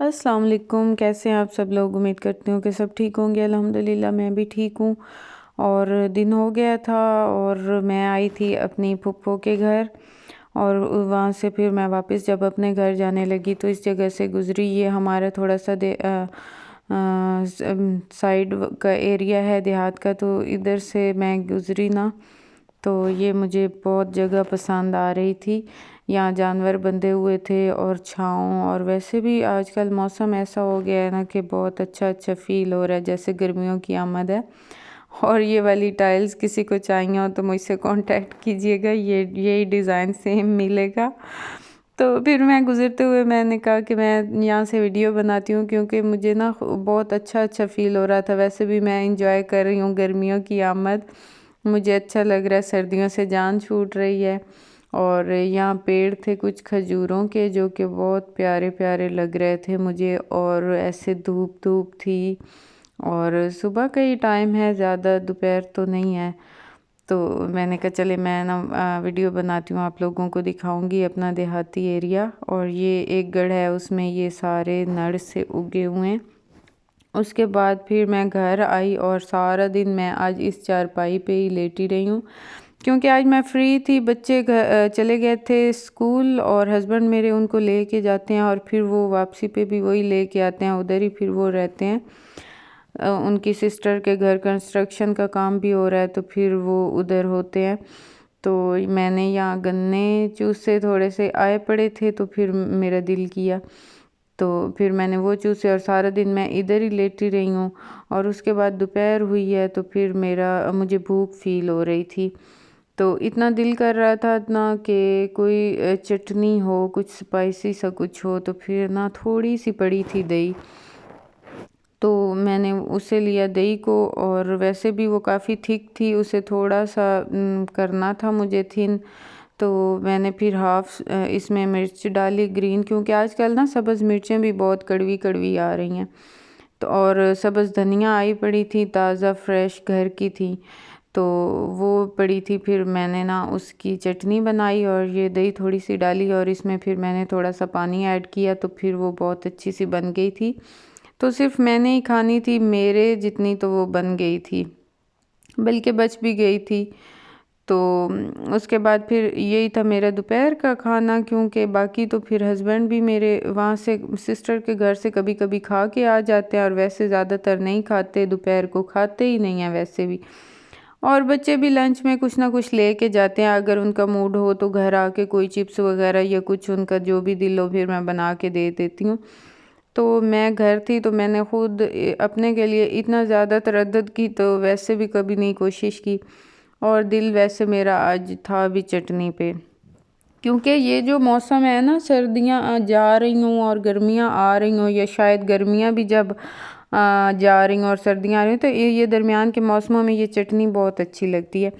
अस्सलाम वालेकुम। कैसे हैं आप सब लोग? उम्मीद करती हूँ कि सब ठीक होंगे। अल्हम्दुलिल्लाह मैं भी ठीक हूँ। और दिन हो गया था और मैं आई थी अपनी फूफो के घर, और वहाँ से फिर मैं वापस जब अपने घर जाने लगी तो इस जगह से गुज़री। ये हमारा थोड़ा सा साइड का एरिया है देहात का, तो इधर से मैं गुज़री ना, तो ये मुझे बहुत जगह पसंद आ रही थी। यहाँ जानवर बंधे हुए थे और छाँव, और वैसे भी आजकल मौसम ऐसा हो गया है ना कि बहुत अच्छा अच्छा फ़ील हो रहा है, जैसे गर्मियों की आमद है। और ये वाली टाइल्स किसी को चाहिए हो तो मुझसे कांटेक्ट कीजिएगा, यही डिज़ाइन सेम मिलेगा। तो फिर मैं गुज़रते हुए मैंने कहा कि मैं यहाँ से वीडियो बनाती हूँ, क्योंकि मुझे ना बहुत अच्छा अच्छा फ़ील हो रहा था। वैसे भी मैं इंजॉय कर रही हूँ गर्मियों की आमद, मुझे अच्छा लग रहा है, सर्दियों से जान छूट रही है। और यहाँ पेड़ थे कुछ खजूरों के जो कि बहुत प्यारे प्यारे लग रहे थे मुझे, और ऐसे धूप धूप थी, और सुबह का ही टाइम है, ज़्यादा दोपहर तो नहीं है। तो मैंने कहा चले मैं ना वीडियो बनाती हूँ, आप लोगों को दिखाऊंगी अपना देहाती एरिया। और ये एक गढ़ है, उसमें ये सारे नर से उगे हुए हैं। उसके बाद फिर मैं घर आई और सारा दिन मैं आज इस चारपाई पे ही लेटी रही हूँ, क्योंकि आज मैं फ्री थी। बच्चे चले गए थे स्कूल, और हस्बैंड मेरे उनको लेके जाते हैं और फिर वो वापसी पे भी वही लेके आते हैं, उधर ही फिर वो रहते हैं। उनकी सिस्टर के घर कंस्ट्रक्शन का काम भी हो रहा है, तो फिर वो उधर होते हैं। तो मैंने यहाँ गन्ने चूसे थोड़े से आए पड़े थे, तो फिर मेरा दिल किया, तो फिर मैंने वो चूसे, और सारा दिन मैं इधर ही लेटी रही हूँ। और उसके बाद दोपहर हुई है, तो फिर मुझे भूख फील हो रही थी, तो इतना दिल कर रहा था इतना कि कोई चटनी हो, कुछ स्पाइसी सा कुछ हो। तो फिर ना थोड़ी सी पड़ी थी दही, तो मैंने उसे लिया दही को, और वैसे भी वो काफ़ी थिक थी, उसे थोड़ा सा करना था मुझे थिन। तो मैंने फिर हाफ इसमें मिर्च डाली ग्रीन, क्योंकि आजकल ना सब्ज़ मिर्चें भी बहुत कड़वी कड़वी आ रही हैं। तो और सब्ज़ धनिया आई पड़ी थी, ताज़ा फ्रेश घर की थी, तो वो पड़ी थी। फिर मैंने ना उसकी चटनी बनाई और ये दही थोड़ी सी डाली, और इसमें फिर मैंने थोड़ा सा पानी ऐड किया, तो फिर वो बहुत अच्छी सी बन गई थी। तो सिर्फ मैंने ही खानी थी, मेरे जितनी तो वो बन गई थी, बल्कि बच भी गई थी। तो उसके बाद फिर यही था मेरा दोपहर का खाना, क्योंकि बाकी तो फिर हस्बैंड भी मेरे वहाँ से सिस्टर के घर से कभी कभी खा के आ जाते हैं, और वैसे ज़्यादातर नहीं खाते, दोपहर को खाते ही नहीं हैं वैसे भी। और बच्चे भी लंच में कुछ ना कुछ ले के जाते हैं, अगर उनका मूड हो तो घर आके कोई चिप्स वगैरह या कुछ उनका जो भी दिल हो फिर मैं बना के दे देती हूँ। तो मैं घर थी, तो मैंने खुद अपने के लिए इतना ज़्यादा तरद्दुद की तो वैसे भी कभी नहीं कोशिश की। और दिल वैसे मेरा आज था भी चटनी पे, क्योंकि ये जो मौसम है ना, सर्दियाँ जा रही हूँ और गर्मियाँ आ रही हूँ, या शायद गर्मियाँ भी जब जा रही हूँ और सर्दियाँ आ रही हैं, तो ये दरमियान के मौसमों में ये चटनी बहुत अच्छी लगती है।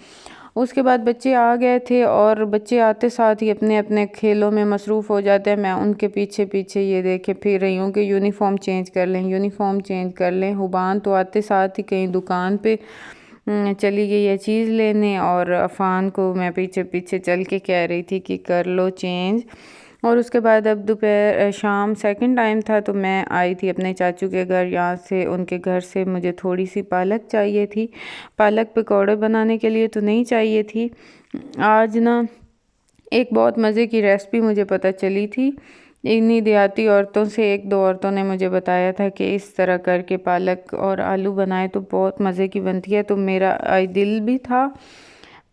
उसके बाद बच्चे आ गए थे, और बच्चे आते साथ ही अपने अपने खेलों में मसरूफ़ हो जाते हैं। मैं उनके पीछे पीछे ये देखे फिर रही हूँ कि यूनिफ़ॉर्म चेंज कर लें, यूनिफ़ॉर्म चेंज कर लें। हुबान तो आते साथ ही कहीं दुकान पे चली गई है चीज़ लेने, और अफ़ान को मैं पीछे पीछे चल के कह रही थी कि कर लो चेंज। और उसके बाद अब दोपहर शाम सेकंड टाइम था, तो मैं आई थी अपने चाचू के घर। यहाँ से उनके घर से मुझे थोड़ी सी पालक चाहिए थी, पालक पकौड़े बनाने के लिए तो नहीं चाहिए थी। आज ना एक बहुत मज़े की रेसिपी मुझे पता चली थी, इन्हीं देहाती औरतों से। एक दो औरतों ने मुझे बताया था कि इस तरह करके पालक और आलू बनाए तो बहुत मज़े की बनती है। तो मेरा दिल भी था,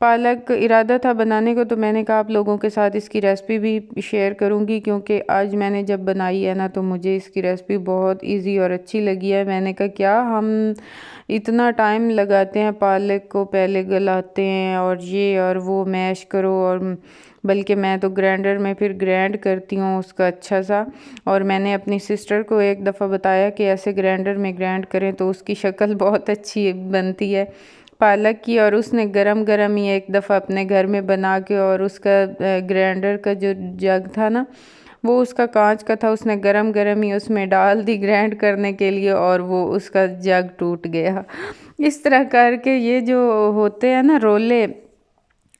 पालक इरादा था बनाने को, तो मैंने कहा आप लोगों के साथ इसकी रेसिपी भी शेयर करूंगी, क्योंकि आज मैंने जब बनाई है ना, तो मुझे इसकी रेसिपी बहुत इजी और अच्छी लगी है। मैंने कहा क्या हम इतना टाइम लगाते हैं, पालक को पहले गलाते हैं और ये और वो मैश करो, और बल्कि मैं तो ग्राइंडर में फिर ग्राइंड करती हूँ उसका अच्छा सा। और मैंने अपनी सिस्टर को एक दफ़ा बताया कि ऐसे ग्राइंडर में ग्राइंड करें तो उसकी शक्ल बहुत अच्छी बनती है पालक की। और उसने गरम गरम ही एक दफ़ा अपने घर में बना के, और उसका ग्राइंडर का जो जग था ना, वो उसका कांच का था, उसने गरम गरम ही उसमें डाल दी ग्राइंड करने के लिए, और वो उसका जग टूट गया। इस तरह करके ये जो होते हैं ना रोले,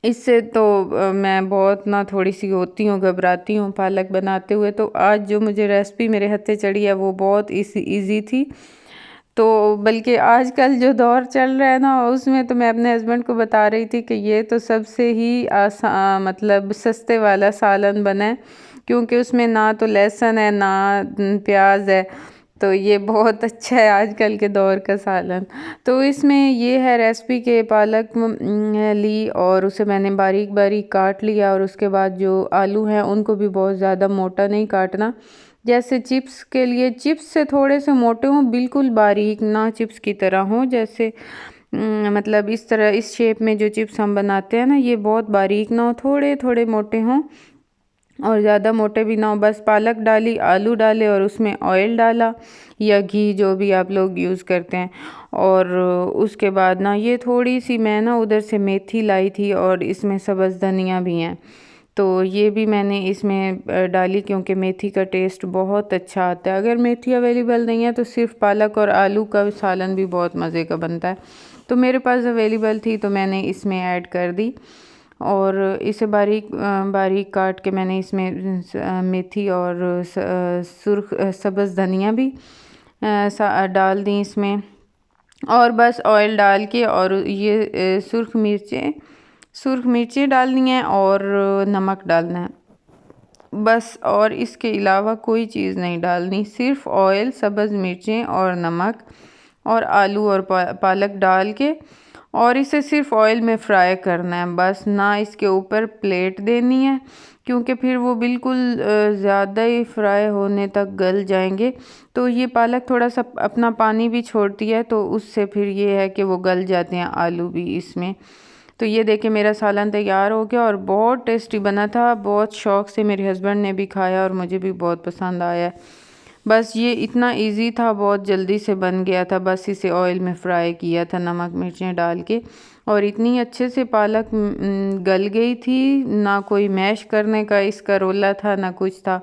इससे तो मैं बहुत ना थोड़ी सी होती हूँ, घबराती हूँ पालक बनाते हुए। तो आज जो मुझे रेसिपी मेरे हाथ से चढ़ी है वो बहुत ईज़ी थी। तो बल्कि आजकल जो दौर चल रहा है ना, उसमें तो मैं अपने हस्बैंड को बता रही थी कि ये तो सबसे ही मतलब सस्ते वाला सालन बना है, क्योंकि उसमें ना तो लहसुन है ना प्याज है। तो ये बहुत अच्छा है आजकल के दौर का सालन। तो इसमें ये है रेसिपी के पालक ली और उसे मैंने बारीक बारीक काट लिया, और उसके बाद जो आलू हैं उनको भी बहुत ज़्यादा मोटा नहीं काटना, जैसे चिप्स के लिए चिप्स से थोड़े से मोटे हों, बिल्कुल बारीक ना चिप्स की तरह हों। जैसे मतलब इस तरह इस शेप में जो चिप्स हम बनाते हैं ना, ये बहुत बारीक ना हो, थोड़े थोड़े मोटे हों और ज़्यादा मोटे भी ना हो। बस पालक डाली, आलू डाले और उसमें ऑयल डाला या घी, जो भी आप लोग यूज़ करते हैं। और उसके बाद ना ये थोड़ी सी मैं ना उधर से मेथी लाई थी और इसमें सब्ज़ धनिया भी हैं, तो ये भी मैंने इसमें डाली, क्योंकि मेथी का टेस्ट बहुत अच्छा आता है। अगर मेथी अवेलेबल नहीं है तो सिर्फ पालक और आलू का सालन भी बहुत मज़े का बनता है। तो मेरे पास अवेलेबल थी तो मैंने इसमें ऐड कर दी, और इसे बारीक बारीक काट के मैंने इसमें मेथी और सुर्ख सब्ज़ धनिया भी डाल दी इसमें। और बस ऑयल डाल के, और ये सुर्ख मिर्चें डालनी है और नमक डालना है बस। और इसके अलावा कोई चीज़ नहीं डालनी, सिर्फ ऑयल, सब्ज़ मिर्चें और नमक और आलू और पालक डाल के, और इसे सिर्फ ऑयल में फ्राई करना है बस। ना इसके ऊपर प्लेट देनी है, क्योंकि फिर वो बिल्कुल ज़्यादा ही फ्राई होने तक गल जाएंगे। तो ये पालक थोड़ा सा अपना पानी भी छोड़ती है, तो उससे फिर ये है कि वो गल जाते हैं आलू भी इसमें। तो ये देखिए मेरा सालन तैयार हो गया और बहुत टेस्टी बना था। बहुत शौक़ से मेरे हस्बैंड ने भी खाया और मुझे भी बहुत पसंद आया। बस ये इतना इजी था, बहुत जल्दी से बन गया था। बस इसे ऑयल में फ्राई किया था नमक मिर्चें डाल के, और इतनी अच्छे से पालक गल गई थी, ना कोई मैश करने का इसका रोला था ना कुछ था।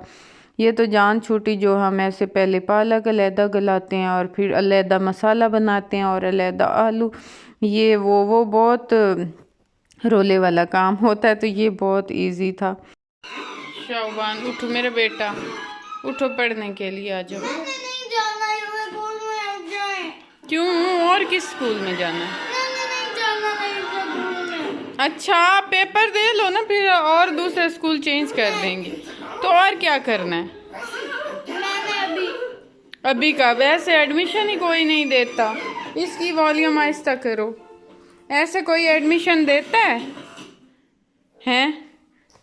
ये तो जान छूटी, जो हम ऐसे पहले पालक अलहदा गलाते हैं और फिर अलहदा मसाला बनाते हैं और अलहदा आलू, ये वो बहुत रोले वाला काम होता है। तो ये बहुत इजी था। शाहबान उठो मेरा बेटा, उठो पढ़ने के लिए आ जाओ। नहीं जाना है, स्कूल में जाए। क्यों, और किस स्कूल में जाना है? नहीं जाना है स्कूल में। अच्छा पेपर दे लो ना, फिर और दूसरा स्कूल चेंज कर देंगे। तो और क्या करना है? मैंने अभी का वैसे एडमिशन ही कोई नहीं देता। इसकी वॉल्यूम आहिस्ता करो। ऐसे कोई एडमिशन देता है? हैं?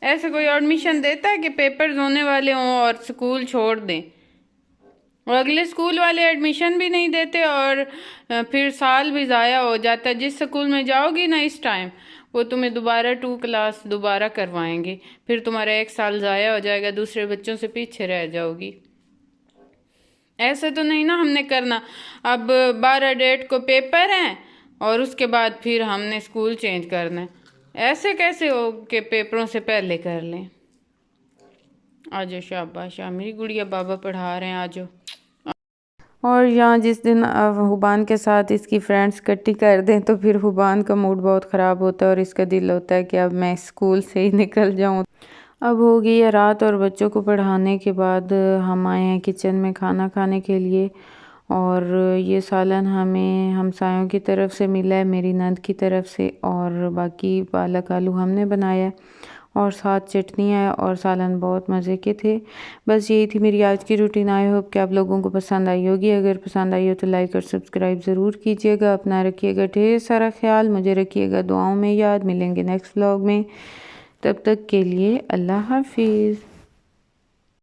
ऐसे कोई एडमिशन देता है कि पेपर्स होने वाले हों और स्कूल छोड़ दें? और अगले स्कूल वाले एडमिशन भी नहीं देते, और फिर साल भी ज़ाया हो जाता है। जिस स्कूल में जाओगी ना इस टाइम, वो तुम्हें दोबारा 2 क्लास दोबारा करवाएंगे, फिर तुम्हारा 1 साल ज़ाया हो जाएगा, दूसरे बच्चों से पीछे रह जाओगी। ऐसे तो नहीं ना हमने करना। अब 12 डेट को पेपर हैं और उसके बाद फिर हमने स्कूल चेंज करना है। ऐसे कैसे हो कि पेपरों से पहले कर लें? आजो शाबाश, मेरी गुड़िया बाबा पढ़ा रहे हैं, आजो। और यहाँ जिस दिन हुबान के साथ इसकी फ्रेंड्स इकट्ठी कर दें तो फिर हुबान का मूड बहुत ख़राब होता है और इसका दिल होता है कि अब मैं स्कूल से ही निकल जाऊँ। अब हो गई है रात और बच्चों को पढ़ाने के बाद हम आए हैं किचन में खाना खाने के लिए। और ये सालन हमें हमसायों की तरफ से मिला है, मेरी नंद की तरफ से, और बाकी पालक आलू हमने बनाया है और साथ चटनियाँ है और सालन बहुत मज़े के थे। बस यही थी मेरी आज की रूटीन। आई होप कि आप लोगों को पसंद आई होगी। अगर पसंद आई हो तो लाइक और सब्सक्राइब ज़रूर कीजिएगा। अपना रखिएगा ढेर सारा ख्याल, मुझे रखिएगा दुआओं में याद। मिलेंगे नेक्स्ट व्लॉग में, तब तक के लिए अल्लाह हाफिज़।